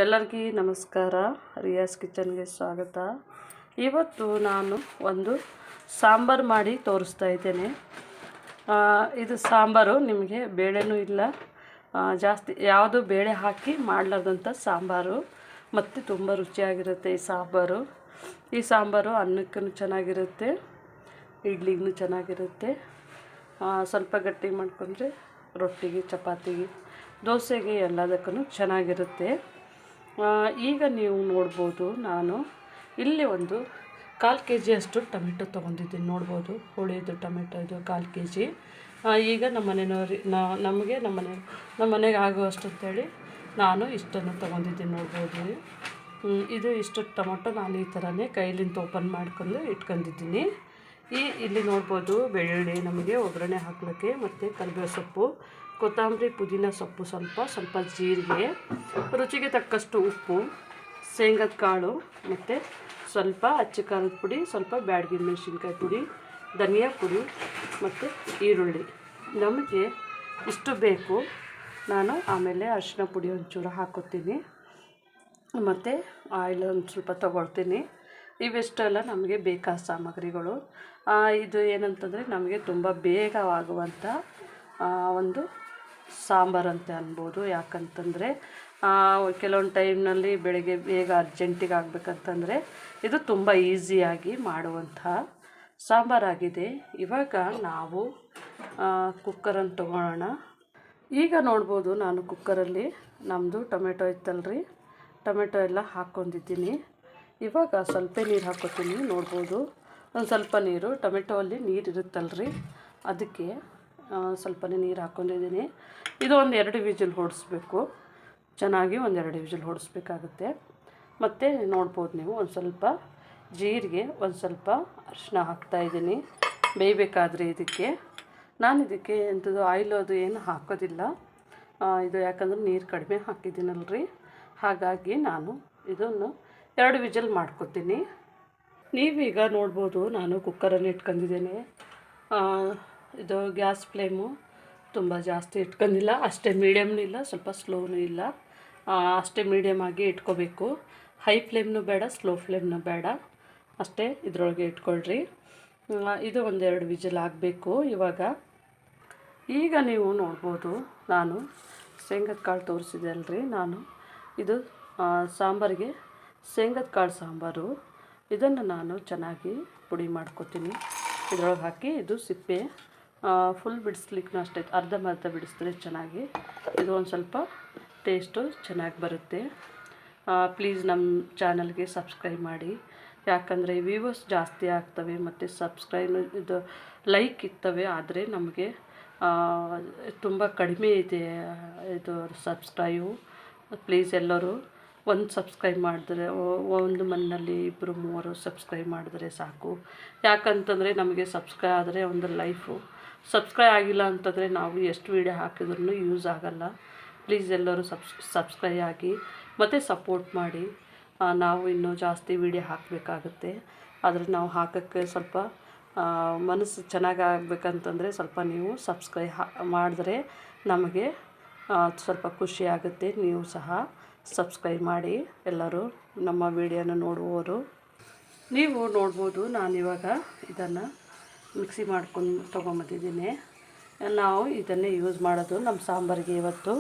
ಎಲ್ಲರಿಗೂ ನಮಸ್ಕಾರ. ರಿಯಾಸ್ ಕಿಚನ್ಗೆ ಸ್ವಾಗತ. ಇವತ್ತು ನಾನು ಒಂದು ಸಾಂಬಾರು ಮಾಡಿ ತೋರಿಸ್ತಾ ಇದ್ದೇನೆ. ಇದು ಸಾಂಬಾರು ನಿಮಗೆ ಬೇಳೆನೂ ಇಲ್ಲ, ಜಾಸ್ತಿ ಯಾವುದು ಬೇಳೆ ಹಾಕಿ ಮಾಡಲಾರ್ದಂಥ ಸಾಂಬಾರು, ಮತ್ತು ತುಂಬ ರುಚಿಯಾಗಿರುತ್ತೆ ಈ ಸಾಂಬಾರು ಅನ್ನಕ್ಕೂ ಚೆನ್ನಾಗಿರುತ್ತೆ, ಇಡ್ಲಿಗೂ ಚೆನ್ನಾಗಿರುತ್ತೆ. ಸ್ವಲ್ಪ ಗಟ್ಟಿ ಮಾಡಿಕೊಂಡ್ರೆ ರೊಟ್ಟಿಗೆ, ಚಪಾತಿಗೆ, ದೋಸೆಗೆ ಎಲ್ಲದಕ್ಕೂ ಚೆನ್ನಾಗಿರುತ್ತೆ. ಈಗ ನೀವು ನೋಡ್ಬೋದು, ನಾನು ಇಲ್ಲಿ ಒಂದು 1/4 kg ಅಷ್ಟು ಟೊಮೆಟೊ ತೊಗೊಂಡಿದ್ದೀನಿ. ನೋಡ್ಬೋದು, ಹುಳಿದು ಟೊಮೆಟೊ ಇದು 1/4 kg. ಈಗ ನಮ್ಮ ಮನೆಗೆ ಆಗುವಷ್ಟು ಅಂತೇಳಿ ನಾನು ಇಷ್ಟನ್ನು ತೊಗೊಂಡಿದ್ದೀನಿ. ನೋಡ್ಬೋದು, ಇದು ಇಷ್ಟು ಟೊಮೆಟೊ ನಾನು ಈ ಥರನೇ ಕೈಲಿಂದ ಓಪನ್ ಮಾಡ್ಕೊಂಡು ಇಟ್ಕೊಂಡಿದ್ದೀನಿ. ಇಲ್ಲಿ ನೋಡ್ಬೋದು, ಬೆಳ್ಳುಳ್ಳಿ ನಮಗೆ ಒಗ್ಗರಣೆ ಹಾಕಲಿಕ್ಕೆ, ಮತ್ತು ಕರಿಬೇವು ಸೊಪ್ಪು, ಕೊತ್ತಂಬರಿ, ಪುದೀನ ಸೊಪ್ಪು, ಸ್ವಲ್ಪ ಜೀರಿಗೆ, ರುಚಿಗೆ ತಕ್ಕಷ್ಟು ಉಪ್ಪು, ಶೇಂಗದ ಕಾಳು, ಮತ್ತು ಸ್ವಲ್ಪ ಅಚ್ಚ ಖಾರದ ಪುಡಿ, ಸ್ವಲ್ಪ ಬ್ಯಾಡಗಿ ಮೆಣಸಿನ್ಕಾಯಿ ಪುಡಿ, ಧನಿಯಾ ಪುಡಿ, ಮತ್ತು ಈರುಳ್ಳಿ. ನಮಗೆ ಇಷ್ಟು ಬೇಕು. ನಾನು ಆಮೇಲೆ ಅರಿಶಿನ ಪುಡಿ ಒಂಚೂರು ಹಾಕೋತೀನಿ, ಮತ್ತು ಆಯಿಲ್ ಒಂದು ಸ್ವಲ್ಪ ತೊಗೊಳ್ತೀನಿ. ಇವೆಷ್ಟೆಲ್ಲ ನಮಗೆ ಬೇಕಾದ ಸಾಮಗ್ರಿಗಳು. ಇದು ಏನಂತಂದರೆ ನಮಗೆ ತುಂಬ ಬೇಗವಾಗುವಂಥ ಒಂದು ಸಾಂಬಾರು ಅಂತ ಅನ್ಬೋದು. ಯಾಕಂತಂದರೆ ಕೆಲವೊಂದು ಟೈಮ್ನಲ್ಲಿ ಬೆಳಗ್ಗೆ ಬೇಗ ಅರ್ಜೆಂಟಿಗೆ ಆಗಬೇಕಂತಂದರೆ ಇದು ತುಂಬ ಈಸಿಯಾಗಿ ಮಾಡುವಂಥ ಸಾಂಬಾರಾಗಿದೆ. ಇವಾಗ ನಾವು ಕುಕ್ಕರನ್ನು ತೊಗೊಳ್ಳೋಣ. ಈಗ ನೋಡ್ಬೋದು, ನಾನು ಕುಕ್ಕರಲ್ಲಿ ನಮ್ಮದು ಟೊಮೆಟೊ ಇತ್ತಲ್ರಿ, ಟೊಮೆಟೊ ಎಲ್ಲ ಹಾಕ್ಕೊಂಡಿದ್ದೀನಿ. ಇವಾಗ ಸ್ವಲ್ಪ ನೀರು ಹಾಕ್ಕೊತೀನಿ. ನೋಡ್ಬೋದು, ಒಂದು ಸ್ವಲ್ಪ ನೀರು, ಟೊಮೆಟೊ ಅಲ್ಲಿ ನೀರು ಇರುತ್ತಲ್ರಿ, ಅದಕ್ಕೆ ಸ್ವಲ್ಪನೇ ನೀರು ಹಾಕ್ಕೊಂಡಿದ್ದೀನಿ. ಇದು ಒಂದು 2 ವಿಜಿಲ್ ಹೊಡಿಸ್ಬೇಕು, ಚೆನ್ನಾಗಿ ಒಂದು 2 ವಿಜಿಲ್ ಹೊಡಿಸ್ಬೇಕಾಗುತ್ತೆ. ಮತ್ತು ನೋಡ್ಬೋದು ನೀವು, ಒಂದು ಸ್ವಲ್ಪ ಜೀರಿಗೆ, ಒಂದು ಸ್ವಲ್ಪ ಅರಿಶಿನ ಹಾಕ್ತಾಯಿದ್ದೀನಿ ಬೇಯಬೇಕಾದ್ರೆ. ನಾನು ಇದಕ್ಕೆ ಎಂಥದ್ದು ಆಯಿಲ್ ಅದು ಏನು ಹಾಕೋದಿಲ್ಲ. ಇದು ಯಾಕಂದ್ರೆ ನೀರು ಕಡಿಮೆ ಹಾಕಿದ್ದೀನಲ್ರಿ, ಹಾಗಾಗಿ ನಾನು ಇದನ್ನು 2 ವಿಜಿಲ್ ಮಾಡ್ಕೊತೀನಿ. ನೀವೀಗ ನೋಡ್ಬೋದು, ನಾನು ಕುಕ್ಕರನ್ನು ಇಟ್ಕೊಂಡಿದ್ದೇನೆ. ಇದು ಗ್ಯಾಸ್ ಫ್ಲೇಮು ತುಂಬ ಜಾಸ್ತಿ ಇಟ್ಕೊಂಡಿಲ್ಲ, ಅಷ್ಟೇ ಮೀಡಿಯಮ್ನೂ ಇಲ್ಲ, ಸ್ವಲ್ಪ ಸ್ಲೋನೂ ಇಲ್ಲ, ಅಷ್ಟೇ ಮೀಡಿಯಮಾಗಿ ಇಟ್ಕೋಬೇಕು. ಹೈ ಫ್ಲೇಮ್ನೂ ಬೇಡ, ಸ್ಲೋ ಫ್ಲೇಮ್ನೂ ಬೇಡ, ಅಷ್ಟೇ ಇದರೊಳಗೆ ಇಟ್ಕೊಳ್ರಿ. ಇದು ಒಂದು 2 ವಿಜಿಲ್ ಆಗಬೇಕು. ಈಗ ನೀವು ನೋಡ್ಬೋದು, ನಾನು ಶೇಂಗದ ಕಾಳು ತೋರಿಸಿದೆ ಅಲ್ರಿ, ನಾನು ಇದು ಸಾಂಬಾರಿಗೆ ಶೇಂಗದ ಕಾಳು ಸಾಂಬಾರು. ಇದನ್ನು ನಾನು ಚೆನ್ನಾಗಿ ಪುಡಿ ಮಾಡ್ಕೊತೀನಿ, ಇದರೊಳಗೆ ಹಾಕಿ. ಇದು ಸಿಪ್ಪೆ ಫುಲ್ ಬಿಡಿಸ್ಲಿಕ್ಕೂ ಅಷ್ಟೇ, ಅರ್ಧಂಬರ್ಧ ಬಿಡಿಸಿದ್ರೆ ಚೆನ್ನಾಗಿ, ಇದು ಒಂದು ಸ್ವಲ್ಪ ಟೇಸ್ಟು ಚೆನ್ನಾಗಿ ಬರುತ್ತೆ. ಪ್ಲೀಸ್ ನಮ್ಮ ಚಾನಲ್ಗೆ ಸಬ್ಸ್ಕ್ರೈಬ್ ಮಾಡಿ, ಯಾಕಂದರೆ ವ್ಯೂವರ್ಸ್ ಜಾಸ್ತಿ ಆಗ್ತವೆ ಮತ್ತು ಇದು ಲೈಕ್ ಇರ್ತವೆ, ಆದರೆ ನಮಗೆ ತುಂಬ ಕಡಿಮೆ ಇದೆ ಇದು ಸಬ್ಸ್ಕ್ರೈಬು. ಪ್ಲೀಸ್ ಎಲ್ಲರೂ ಒಂದು ಸಬ್ಸ್ಕ್ರೈಬ್ ಮಾಡಿದ್ರೆ, ಒಂದು ಮನೆಯಲ್ಲಿ 2-3 ಸಬ್ಸ್ಕ್ರೈಬ್ ಮಾಡಿದ್ರೆ ಸಾಕು. ಯಾಕಂತಂದರೆ ನಮಗೆ ಸಬ್ಸ್ಕ್ರೈಬ್ ಆದರೆ ಒಂದು ಲೈಫು. ಸಬ್ಸ್ಕ್ರೈಬ್ ಆಗಿಲ್ಲ ಅಂತಂದರೆ ನಾವು ಎಷ್ಟು ವೀಡಿಯೋ ಹಾಕಿದ್ರೂ ಯೂಸ್ ಆಗೋಲ್ಲ. ಪ್ಲೀಸ್ ಎಲ್ಲರೂ ಸಬ್ಸ್ಕ್ರೈಬ್ ಆಗಿ ಮತ್ತು ಸಪೋರ್ಟ್ ಮಾಡಿ. ನಾವು ಇನ್ನೂ ಜಾಸ್ತಿ ವೀಡಿಯೋ ಹಾಕಬೇಕಾಗುತ್ತೆ, ಆದರೆ ನಾವು ಹಾಕೋಕ್ಕೆ ಸ್ವಲ್ಪ ಮನಸ್ಸು ಚೆನ್ನಾಗಾಗಬೇಕಂತಂದರೆ ಸ್ವಲ್ಪ ನೀವು ಸಬ್ಸ್ಕ್ರೈಬ್ ಮಾಡಿದ್ರೆ ನಮಗೆ ಸ್ವಲ್ಪ ಖುಷಿ ಆಗುತ್ತೆ. ನೀವು ಸಹ ಸಬ್ಸ್ಕ್ರೈಬ್ ಮಾಡಿ ಎಲ್ಲರೂ ನಮ್ಮ ವಿಡಿಯೋನ ನೋಡುವವರು. ನೀವು ನೋಡ್ಬೋದು, ನಾನಿವಾಗ ಇದನ್ನು ಮಿಕ್ಸಿ ಮಾಡ್ಕೊಂಡು ತೊಗೊಂಬಂದಿದ್ದೀನಿ. ನಾವು ಇದನ್ನೇ ಯೂಸ್ ಮಾಡೋದು ನಮ್ಮ ಸಾಂಬಾರಿಗೆ ಇವತ್ತು.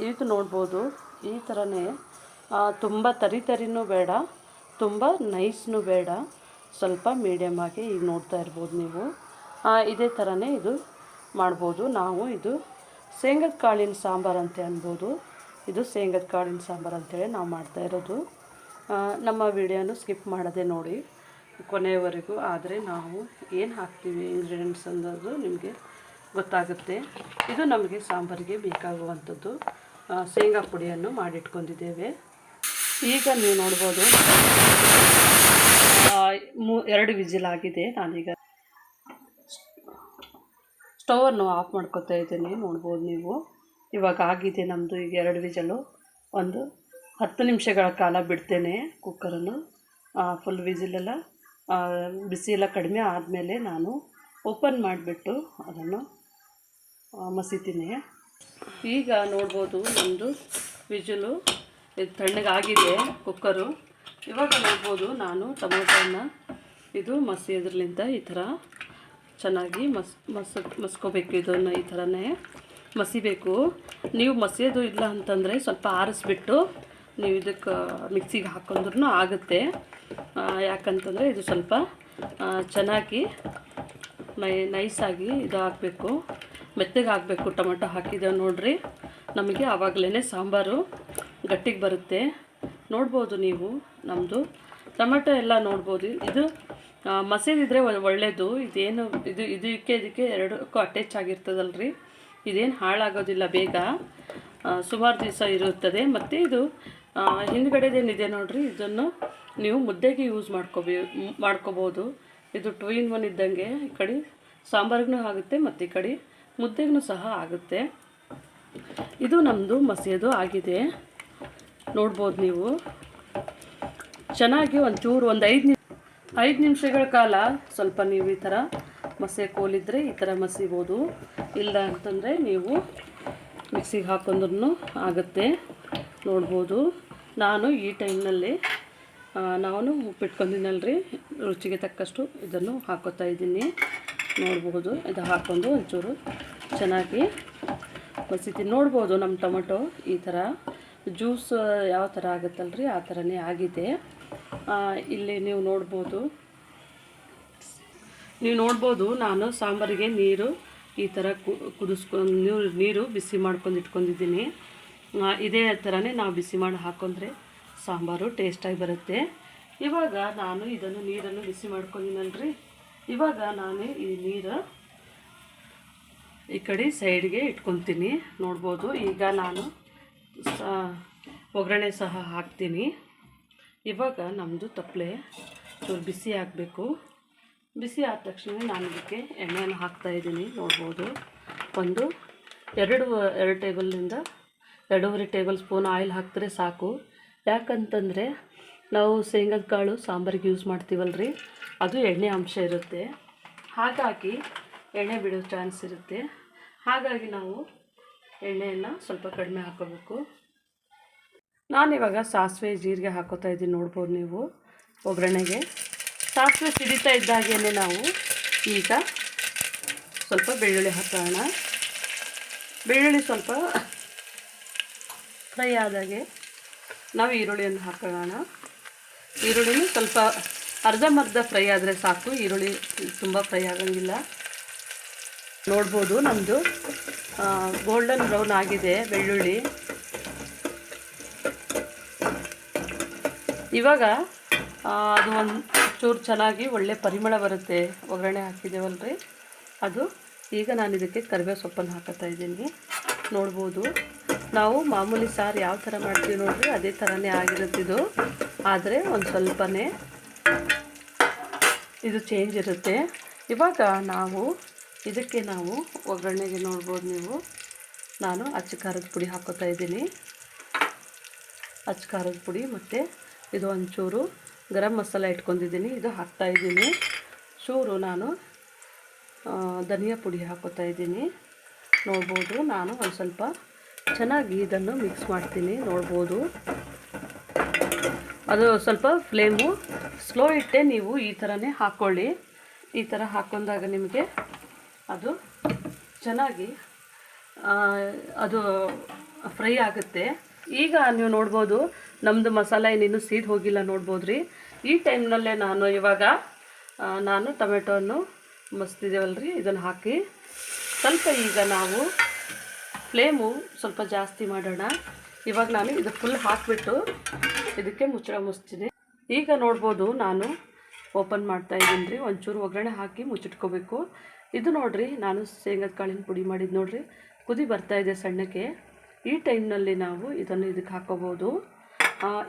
ಇದು ನೋಡ್ಬೋದು, ಈ ಥರನೇ ತುಂಬ ತರಿನೂ ಬೇಡ, ತುಂಬ ನೈಸ್ನೂ ಬೇಡ, ಸ್ವಲ್ಪ ಮೀಡಿಯಮಾಗಿ ಈಗ ನೋಡ್ತಾ ಇರ್ಬೋದು ನೀವು. ಇದೇ ಥರನೇ ಇದು ಮಾಡ್ಬೋದು. ನಾವು ಇದು ಶೇಂಗದ ಕಾಳಿನ ಸಾಂಬಾರು ಅಂತ ಅನ್ಬೋದು. ಇದು ಶೇಂಗದ ಕಾಳಿನ ಸಾಂಬಾರು ಅಂತೇಳಿ ನಾವು ಮಾಡ್ತಾಯಿರೋದು. ನಮ್ಮ ವಿಡಿಯೋನು ಸ್ಕಿಪ್ ಮಾಡದೆ ನೋಡಿ ಕೊನೆಯವರೆಗೂ, ಆದರೆ ನಾವು ಏನು ಹಾಕ್ತೀವಿ ಇಂಗ್ರೀಡಿಯೆಂಟ್ಸ್ ಅನ್ನೋದು ನಿಮಗೆ ಗೊತ್ತಾಗುತ್ತೆ. ಇದು ನಮಗೆ ಸಾಂಬಾರಿಗೆ ಬೇಕಾಗುವಂಥದ್ದು. ಶೇಂಗಾ ಪುಡಿಯನ್ನು ಮಾಡಿಟ್ಕೊಂಡಿದ್ದೇವೆ. ಈಗ ನೀವು ನೋಡ್ಬೋದು, 2 ವಿಜಿಲ್ ಆಗಿದೆ. ನಾನೀಗ ಸ್ಟವನ್ನು ಆಫ್ ಮಾಡ್ಕೊತಾ ಇದ್ದೀನಿ. ನೋಡ್ಬೋದು ನೀವು, ಇವಾಗ ಆಗಿದೆ ನಮ್ಮದು. ಈಗ 2 ವಿಜಲು, ಒಂದು 10 ನಿಮಿಷಗಳ ಕಾಲ ಬಿಡ್ತೇನೆ ಕುಕ್ಕರನ್ನು. ಫುಲ್ ವಿಜಿಲೆಲ್ಲ ಬಿಸಿ ಎಲ್ಲ ಕಡಿಮೆ ಆದಮೇಲೆ ನಾನು ಓಪನ್ ಮಾಡಿಬಿಟ್ಟು ಅದನ್ನು ಮಸಿತೀನಿ. ಈಗ ನೋಡ್ಬೋದು, ನಮ್ಮದು ವಿಜಿಲು ಇದು ತಣ್ಣಗಾಗಿದೆ ಕುಕ್ಕರು. ಇವಾಗ ನೋಡ್ಬೋದು ನಾನು ಟೊಮೊಟೊನ ಇದು ಮಸಿಯೋದ್ರಲ್ಲಿಂದ ಈ ಥರ ಚೆನ್ನಾಗಿ ಮಸ್ಕೋಬೇಕು. ಇದನ್ನು ಈ ಥರನೇ ಮಸಿಬೇಕು. ನೀವು ಮಸಿಯೋದು ಇಲ್ಲ ಅಂತಂದರೆ ಸ್ವಲ್ಪ ಆರಿಸ್ಬಿಟ್ಟು ನೀವು ಇದಕ್ಕೆ ಮಿಕ್ಸಿಗೆ ಹಾಕೊಂಡ್ರೂ ಆಗುತ್ತೆ. ಯಾಕಂತಂದರೆ ಇದು ಸ್ವಲ್ಪ ಚೆನ್ನಾಗಿ ನೈಸಾಗಿ ಇದು ಹಾಕಬೇಕು, ಮೆತ್ತಗೆ ಹಾಕಬೇಕು. ಟೊಮೆಟೊ ಹಾಕಿದ್ದೇವೆ ನೋಡಿರಿ, ನಮಗೆ ಆವಾಗಲೇ ಸಾಂಬಾರು ಗಟ್ಟಿಗೆ ಬರುತ್ತೆ. ನೋಡ್ಬೋದು ನೀವು ನಮ್ಮದು ಟೊಮೆಟೊ ಎಲ್ಲ ನೋಡ್ಬೋದು. ಇದು ಮಸಿದಿದ್ರೆ ಒಳ್ಳೆಯದು. ಇದೇನು ಇದಕ್ಕೆ ಎರಡಕ್ಕೂ ಅಟ್ಯಾಚ್ ಆಗಿರ್ತದಲ್ರಿ, ಇದೇನು ಹಾಳಾಗೋದಿಲ್ಲ ಬೇಗ, ಸುಮಾರು ದಿವಸ ಇರುತ್ತದೆ. ಮತ್ತು ಇದು ಹಿಂದ್ಗಡೆದೇನಿದೆ ನೋಡಿರಿ, ಇದನ್ನು ನೀವು ಮುದ್ದೆಗೆ ಯೂಸ್ ಮಾಡ್ಕೋಬೋದು. ಇದು 2 in 1 ಇದ್ದಂಗೆ ಈ ಕಡೆ ಸಾಂಬಾರಿಗೂ ಆಗುತ್ತೆ ಮತ್ತು ಈ ಕಡೆ ಮುದ್ದೆಗೂ ಸಹ ಆಗುತ್ತೆ. ಇದು ನಮ್ಮದು ಮಸಿಯೋದು ಆಗಿದೆ ನೋಡ್ಬೋದು ನೀವು. ಚೆನ್ನಾಗಿ ಒಂಚೂರು ಒಂದು 5 ನಿಮಿಷಗಳ ಕಾಲ ಸ್ವಲ್ಪ ನೀವು ಈ ಥರ ಮಸಿಯೋಲಿದ್ರೆ ಈ ಥರ ಮಸಿಬೋದು. ಇಲ್ಲ ಅಂತಂದರೆ ನೀವು ಮಿಕ್ಸಿಗೆ ಹಾಕೊಂಡ್ರೂ ಆಗುತ್ತೆ. ನೋಡ್ಬೋದು ನಾನು ಈ ಟೈಮ್ನಲ್ಲಿ ನಾನು ಉಪ್ಪಿಟ್ಕೊಂಡಿನಲ್ರಿ, ರುಚಿಗೆ ತಕ್ಕಷ್ಟು ಇದನ್ನು ಹಾಕೋತಾ ಇದ್ದೀನಿ. ನೋಡ್ಬೋದು, ಇದು ಹಾಕ್ಕೊಂಡು ಒಂಚೂರು ಚೆನ್ನಾಗಿ ಮಸಿತೀನಿ. ನೋಡ್ಬೋದು ನಮ್ಮ ಟೊಮೆಟೊ ಈ ಥರ ಜ್ಯೂಸ್ ಯಾವ ಥರ ಆಗುತ್ತಲ್ರಿ ಆ ಥರನೇ ಆಗಿದೆ. ಇಲ್ಲಿ ನೀವು ನೋಡ್ಬೋದು ನಾನು ಸಾಂಬಾರಿಗೆ ನೀರು ಈ ಥರ ಕುದಿಸ್ಕೊಂಡು ನೀರು ಬಿಸಿ ಮಾಡ್ಕೊಂಡು ಇಟ್ಕೊಂಡಿದ್ದೀನಿ. ಇದೇ ಥರನೇ ನಾವು ಬಿಸಿ ಮಾಡಿ ಹಾಕೊಂಡ್ರೆ ಸಾಂಬಾರು ಟೇಸ್ಟಾಗಿ ಬರುತ್ತೆ. ಇವಾಗ ನಾನು ಇದನ್ನು ನೀರನ್ನು ಬಿಸಿ ಮಾಡ್ಕೊಂಡಿನಲ್ರಿ, ಇವಾಗ ನಾನು ಈ ನೀರು ಈ ಕಡೆ ಸೈಡ್ಗೆ ಇಟ್ಕೊತೀನಿ. ನೋಡ್ಬೋದು, ಈಗ ನಾನು ಒಗ್ಗರಣೆ ಸಹ ಹಾಕ್ತೀನಿ. ಇವಾಗ ನಮ್ಮದು ತಪ್ಪಲೆ ಚೂರು ಬಿಸಿ ಆಗಬೇಕು. ಬಿಸಿ ಆದ ತಕ್ಷಣ ನಾನು ಇದಕ್ಕೆ ಎಣ್ಣೆಯನ್ನು ಹಾಕ್ತಾಯಿದ್ದೀನಿ. ನೋಡ್ಬೋದು, 2 ಟೇಬಲ್ನಿಂದ 2.5 ಟೇಬಲ್ ಸ್ಪೂನ್ ಆಯಿಲ್ ಹಾಕಿದ್ರೆ ಸಾಕು. ಯಾಕಂತಂದರೆ ನಾವು ಶೇಂಗದ ಕಾಳು ಸಾಂಬಾರಿಗೆ ಯೂಸ್ ಮಾಡ್ತೀವಲ್ರಿ, ಅದು ಎಣ್ಣೆ ಅಂಶ ಇರುತ್ತೆ, ಹಾಗಾಗಿ ಎಣ್ಣೆ ಬಿಡೋ ಚಾನ್ಸ್ ಇರುತ್ತೆ. ಹಾಗಾಗಿ ನಾವು ಎಣ್ಣೆಯನ್ನು ಸ್ವಲ್ಪ ಕಡಿಮೆ ಹಾಕೋಬೇಕು. ನಾನಿವಾಗ ಸಾಸಿವೆ ಜೀರಿಗೆ ಹಾಕೋತಾ ಇದ್ದೀನಿ. ನೋಡ್ಬೋದು ನೀವು ಒಗ್ಗರಣೆಗೆ ಸಾಸಿವೆ ಸಿಡಿತಾ ಇದ್ದಾಗೇ ನಾವು ಈಗ ಸ್ವಲ್ಪ ಬೆಳ್ಳುಳ್ಳಿ ಹಾಕೋಣ. ಬೆಳ್ಳುಳ್ಳಿ ಸ್ವಲ್ಪ ಫ್ರೈ ಆದಾಗೆ ನಾವು ಈರುಳ್ಳಿಯನ್ನು ಹಾಕೋಣ. ಈರುಳ್ಳಿನೂ ಸ್ವಲ್ಪ ಅರ್ಧಂಬರ್ಧ ಫ್ರೈ ಆದರೆ ಸಾಕು, ಈರುಳ್ಳಿ ತುಂಬ ಫ್ರೈ ಆಗೋಂಗಿಲ್ಲ. ನೋಡ್ಬೋದು ನಮ್ಮದು ಗೋಲ್ಡನ್ ಬ್ರೌನ್ ಆಗಿದೆ ಬೆಳ್ಳುಳ್ಳಿ. ಇವಾಗ ಅದು ಒಂದು ಚೂರು ಚೆನ್ನಾಗಿ ಒಳ್ಳೆ ಪರಿಮಳ ಬರುತ್ತೆ, ಒಗ್ಗರಣೆ ಹಾಕಿದ್ದೇವಲ್ರಿ ಅದು. ಈಗ ನಾನು ಇದಕ್ಕೆ ಕರಿಬೇವು ಸೊಪ್ಪನ್ನು ಹಾಕೋತಾ ಇದ್ದೀನಿ. ನೋಡ್ಬೋದು, ನಾವು ಮಾಮೂಲಿ ಸಾರು ಯಾವ ಥರ ಮಾಡ್ತೀವಿ ನೋಡಿರಿ ಅದೇ ಥರನೇ ಆಗಿರುತ್ತಿದ್ದು, ಆದರೆ ಒಂದು ಸ್ವಲ್ಪನೇ ಇದು ಚೇಂಜ್ ಇರುತ್ತೆ. ಇವಾಗ ಇದಕ್ಕೆ ನಾವು ಒಗ್ಗರಣೆಗೆ ನೋಡ್ಬೋದು ನೀವು, ನಾನು ಅಚ್ಚ ಖಾರದ ಪುಡಿ ಹಾಕೋತಾ ಇದ್ದೀನಿ. ಅಚ್ಚ ಖಾರದ ಪುಡಿ ಮತ್ತು ಇದು ಒಂಚೂರು ಗರಂ ಮಸಾಲ ಇಟ್ಕೊಂಡಿದ್ದೀನಿ, ಇದು ಹಾಕ್ತಾಯಿದ್ದೀನಿ. ಚೂರು ನಾನು ಧನಿಯಾ ಪುಡಿ ಹಾಕೋತಾ ಇದ್ದೀನಿ. ನೋಡ್ಬೋದು, ನಾನು ಒಂದು ಸ್ವಲ್ಪ ಚೆನ್ನಾಗಿ ಇದನ್ನು ಮಿಕ್ಸ್ ಮಾಡ್ತೀನಿ. ನೋಡ್ಬೋದು, ಅದು ಸ್ವಲ್ಪ ಫ್ಲೇಮು ಸ್ಲೋ ಇಟ್ಟೆ ನೀವು ಈ ಥರನೇ ಹಾಕ್ಕೊಳ್ಳಿ. ಈ ಥರ ಹಾಕ್ಕೊಂಡಾಗ ನಿಮಗೆ ಅದು ಚೆನ್ನಾಗಿ ಅದು ಫ್ರೈ ಆಗುತ್ತೆ. ಈಗ ನೀವು ನೋಡ್ಬೋದು ನಮ್ಮದು ಮಸಾಲ ಏನೇನು ಸೀದ್ ಹೋಗಿಲ್ಲ. ನೋಡ್ಬೋದು ರೀ, ಈ ಟೈಮ್ನಲ್ಲೇ ನಾನು ಟೊಮೆಟೊವನ್ನು ಮಸ್ತಿದ್ದೇವಲ್ರಿ ಇದನ್ನು ಹಾಕಿ ಸ್ವಲ್ಪ ಈಗ ನಾವು ಫ್ಲೇಮು ಸ್ವಲ್ಪ ಜಾಸ್ತಿ ಮಾಡೋಣ. ಇವಾಗ ನಾನು ಇದು ಫುಲ್ ಹಾಕಿಬಿಟ್ಟು ಇದಕ್ಕೆ ಮುಚ್ಚಳ ಮುಚ್ತೀನಿ. ಈಗ ನೋಡ್ಬೋದು ನಾನು ಓಪನ್ ಮಾಡ್ತಾಯಿದ್ದೀನಿ ರೀ. ಒಂಚೂರು ಒಗ್ಗರಣೆ ಹಾಕಿ ಮುಚ್ಚಿಟ್ಕೋಬೇಕು. ಇದು ನೋಡಿರಿ, ನಾನು ಶೇಂಗದ ಕಾಳಿನ ಪುಡಿ ಮಾಡಿದ್ದು ನೋಡಿರಿ, ಕುದಿ ಬರ್ತಾಯಿದೆ ಸಣ್ಣಕ್ಕೆ. ಈ ಟೈಮ್ನಲ್ಲಿ ನಾವು ಇದಕ್ಕೆ ಹಾಕೋಬೋದು.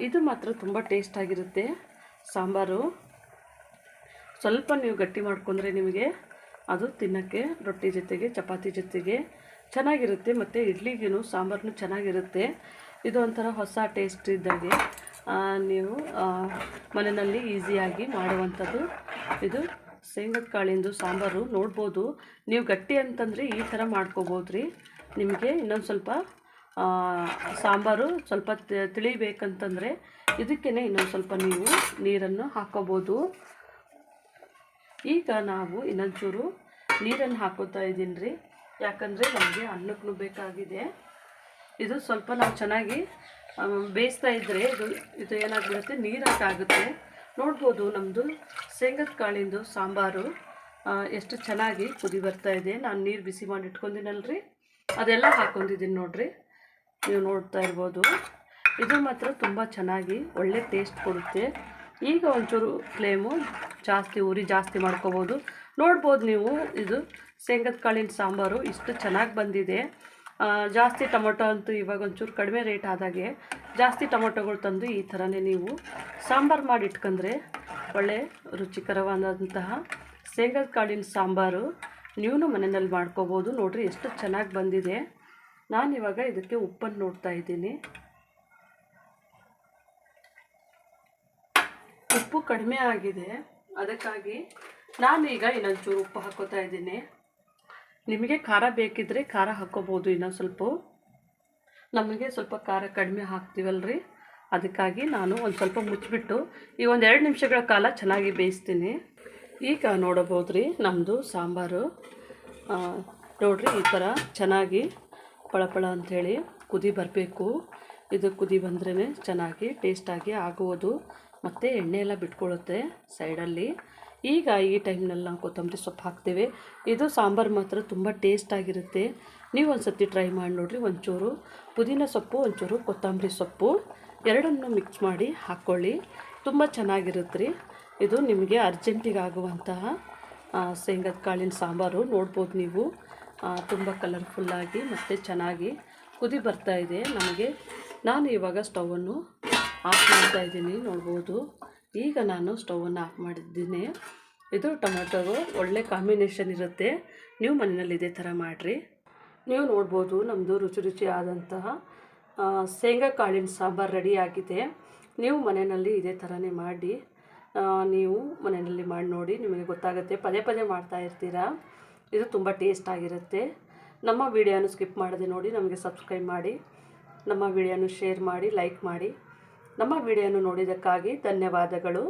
ಇದು ಮಾತ್ರ ತುಂಬ ಟೇಸ್ಟಾಗಿರುತ್ತೆ ಸಾಂಬಾರು. ಸ್ವಲ್ಪ ನೀವು ಗಟ್ಟಿ ಮಾಡ್ಕೊಂಡ್ರೆ ನಿಮಗೆ ಅದು ತಿನ್ನೋಕ್ಕೆ ರೊಟ್ಟಿ ಜೊತೆಗೆ ಚಪಾತಿ ಜೊತೆಗೆ ಚೆನ್ನಾಗಿರುತ್ತೆ, ಮತ್ತು ಇಡ್ಲಿಗೂ ಸಾಂಬಾರು ಚೆನ್ನಾಗಿರುತ್ತೆ. ಇದು ಒಂಥರ ಹೊಸ ಟೇಸ್ಟ್ ಇದ್ದಾಗೆ ನೀವು ಮನೆಯಲ್ಲಿ ಈಸಿಯಾಗಿ ಮಾಡುವಂಥದ್ದು ಇದು ಶೇಂಗದ ಕಾಳಿಂದು ಸಾಂಬಾರು. ನೋಡ್ಬೋದು, ನೀವು ಗಟ್ಟಿ ಅಂತಂದರೆ ಈ ಥರ ಮಾಡ್ಕೋಬೋದು ರೀ. ನಿಮಗೆ ಇನ್ನೊಂದು ಸ್ವಲ್ಪ ಸಾಂಬಾರು ಸ್ವಲ್ಪ ತಿಳಿಬೇಕಂತಂದರೆ ಇದಕ್ಕೇ ಇನ್ನೊಂದು ಸ್ವಲ್ಪ ನೀವು ನೀರನ್ನು ಹಾಕ್ಕೋಬೋದು. ಈಗ ನಾವು ಇನ್ನೊಂಚೂರು ನೀರನ್ನು ಹಾಕೋತಾ ಇದ್ದೀನಿ ರೀ, ಯಾಕಂದರೆ ನಮಗೆ ಅನ್ನಕ್ಕೂ ಬೇಕಾಗಿದೆ. ಇದು ಸ್ವಲ್ಪ ನಾವು ಚೆನ್ನಾಗಿ ಬೇಯಿಸ್ತಾ ಇದ್ದರೆ ಇದು ಏನಾಗ್ಬಿಡುತ್ತೆ, ನೀರಾಗುತ್ತೆ. ನೋಡ್ಬೋದು ನಮ್ಮದು ಶೇಂಗದ ಕಾಳಿಂದು ಸಾಂಬಾರು ಎಷ್ಟು ಚೆನ್ನಾಗಿ ಕುದಿ ಬರ್ತಾ ಇದೆ. ನಾನು ನೀರು ಬಿಸಿ ಮಾಡಿ ಇಟ್ಕೊಂಡಿನಲ್ರಿ, ಅದೆಲ್ಲ ಹಾಕ್ಕೊಂಡಿದ್ದೀನಿ ನೋಡಿರಿ, ನೀವು ನೋಡ್ತಾ ಇರ್ಬೋದು. ಇದು ಮಾತ್ರ ತುಂಬ ಚೆನ್ನಾಗಿ ಒಳ್ಳೆ ಟೇಸ್ಟ್ ಕೊಡುತ್ತೆ. ಈಗ ಒಂಚೂರು ಫ್ಲೇಮು ಉರಿ ಜಾಸ್ತಿ ಮಾಡ್ಕೋಬೋದು. ನೋಡ್ಬೋದು ನೀವು, ಇದು ಶೇಂಗದ ಕಾಳಿನ ಸಾಂಬಾರು ಇಷ್ಟು ಚೆನ್ನಾಗಿ ಬಂದಿದೆ. ಜಾಸ್ತಿ ಟೊಮೊಟೊ ಅಂತೂ ಇವಾಗ ಒಂಚೂರು ಕಡಿಮೆ ರೇಟ್ ಆದಾಗೆ ಜಾಸ್ತಿ ಟೊಮೊಟೊಗಳು ತಂದು ಈ ಥರನೇ ನೀವು ಸಾಂಬಾರು ಮಾಡಿ ಇಟ್ಕೊಂಡ್ರೆ ಒಳ್ಳೆ ರುಚಿಕರವಾದಂತಹ ಶೇಂಗದ ಕಾಳಿನ ಸಾಂಬಾರು ನೀವು ಮನೆಯಲ್ಲಿ ಮಾಡ್ಕೋಬೋದು. ನೋಡಿರಿ ಎಷ್ಟು ಚೆನ್ನಾಗಿ ಬಂದಿದೆ. ನಾನಿವಾಗ ಇದಕ್ಕೆ ಉಪ್ಪನ್ನು ನೋಡ್ತಾ ಇದ್ದೀನಿ. ಉಪ್ಪು ಕಡಿಮೆ ಆಗಿದೆ, ಅದಕ್ಕಾಗಿ ನಾನೀಗ ಇನ್ನೊಂಚೂರು ಉಪ್ಪು ಹಾಕೋತಾ ಇದ್ದೀನಿ. ನಿಮಗೆ ಖಾರ ಬೇಕಿದ್ದರೆ ಖಾರ ಹಾಕ್ಕೋಬೋದು ಇನ್ನೊಂದು ಸ್ವಲ್ಪ. ನಮಗೆ ಸ್ವಲ್ಪ ಖಾರ ಕಡಿಮೆ ಹಾಕ್ತೀವಲ್ರಿ, ಅದಕ್ಕಾಗಿ ನಾನು ಒಂದು ಸ್ವಲ್ಪ ಮುಚ್ಚಿಬಿಟ್ಟು ಈ ಒಂದು 2 ನಿಮಿಷಗಳ ಕಾಲ ಚೆನ್ನಾಗಿ ಬೇಯಿಸ್ತೀನಿ. ಈಗ ನೋಡಬಹುದು ರೀ, ನಮ್ಮದು ಸಾಂಬಾರು ನೋಡಿರಿ ಈ ಥರ ಚೆನ್ನಾಗಿ ಪಳಪಳ ಅಂಥೇಳಿ ಕುದಿ ಬರಬೇಕು. ಇದು ಕುದಿ ಬಂದ್ರೇ ಚೆನ್ನಾಗಿ ಟೇಸ್ಟಾಗಿ ಆಗುವುದು, ಮತ್ತು ಎಣ್ಣೆ ಎಲ್ಲ ಬಿಟ್ಕೊಳ್ಳುತ್ತೆ ಸೈಡಲ್ಲಿ. ಈಗ ಈ ಟೈಮ್ನಲ್ಲಿ ನಾವು ಕೊತ್ತಂಬರಿ ಸೊಪ್ಪು ಹಾಕ್ತೇವೆ. ಇದು ಸಾಂಬಾರು ಮಾತ್ರ ತುಂಬ ಟೇಸ್ಟಾಗಿರುತ್ತೆ. ನೀವು ಒಂದು ಸರ್ತಿ ಟ್ರೈ ಮಾಡಿ ನೋಡಿರಿ. ಒಂಚೂರು ಪುದೀನ ಸೊಪ್ಪು, ಒಂಚೂರು ಕೊತ್ತಂಬರಿ ಸೊಪ್ಪು ಎರಡನ್ನು ಮಿಕ್ಸ್ ಮಾಡಿ ಹಾಕ್ಕೊಳ್ಳಿ, ತುಂಬ ಚೆನ್ನಾಗಿರುತ್ತೆ ರೀ. ಇದು ನಿಮಗೆ ಅರ್ಜೆಂಟಿಗೆ ಆಗುವಂತಹ ಶೇಂಗದ ಕಾಳಿನ ಸಾಂಬಾರು. ನೋಡ್ಬೋದು ನೀವು, ತುಂಬ ಕಲರ್ಫುಲ್ಲಾಗಿ ಮತ್ತು ಚೆನ್ನಾಗಿ ಕುದಿ ಬರ್ತಾ ಇದೆ ನಮಗೆ. ನಾನು ಇವಾಗ ಸ್ಟವನ್ನು ಆಫ್ ಮಾಡ್ತಾ ಇದ್ದೀನಿ, ನೋಡ್ಬೋದು. ಈಗ ನಾನು ಸ್ಟವನ್ನು ಆಫ್ ಮಾಡಿದ್ದೀನಿ. ಇದು ಟೊಮೆಟೊಗೂ ಒಳ್ಳೆ ಕಾಂಬಿನೇಷನ್ ಇರುತ್ತೆ. ನೀವು ಮನೆಯಲ್ಲಿ ಇದೇ ಥರ ಮಾಡಿರಿ. ನೀವು ನೋಡ್ಬೋದು ನಮ್ಮದು ರುಚಿ ಆದಂತಹ ಶೇಂಗಾ ಕಾಳಿನ ಸಾಂಬಾರು ರೆಡಿಯಾಗಿದೆ. ನೀವು ಮನೆಯಲ್ಲಿ ಇದೇ ಥರನೇ ಮಾಡಿ, ನೀವು ಮನೆಯಲ್ಲಿ ಮಾಡಿ ನೋಡಿ, ನಿಮಗೆ ಗೊತ್ತಾಗುತ್ತೆ. ಪದೇ ಪದೇ ಮಾಡ್ತಾ ಇರ್ತೀರಾ, ಇದು ತುಂಬ ಟೇಸ್ಟ್ ಆಗಿರುತ್ತೆ. ನಮ್ಮ ವಿಡಿಯೋನು ಸ್ಕಿಪ್ ಮಾಡದೆ ನೋಡಿ, ನಮಗೆ ಸಬ್ಸ್ಕ್ರೈಬ್ ಮಾಡಿ, ನಮ್ಮ ವಿಡಿಯೋನು ಶೇರ್ ಮಾಡಿ, ಲೈಕ್ ಮಾಡಿ. ನಮ್ಮ ವಿಡಿಯೋನು ನೋಡಿದ್ದಕ್ಕಾಗಿ ಧನ್ಯವಾದಗಳು.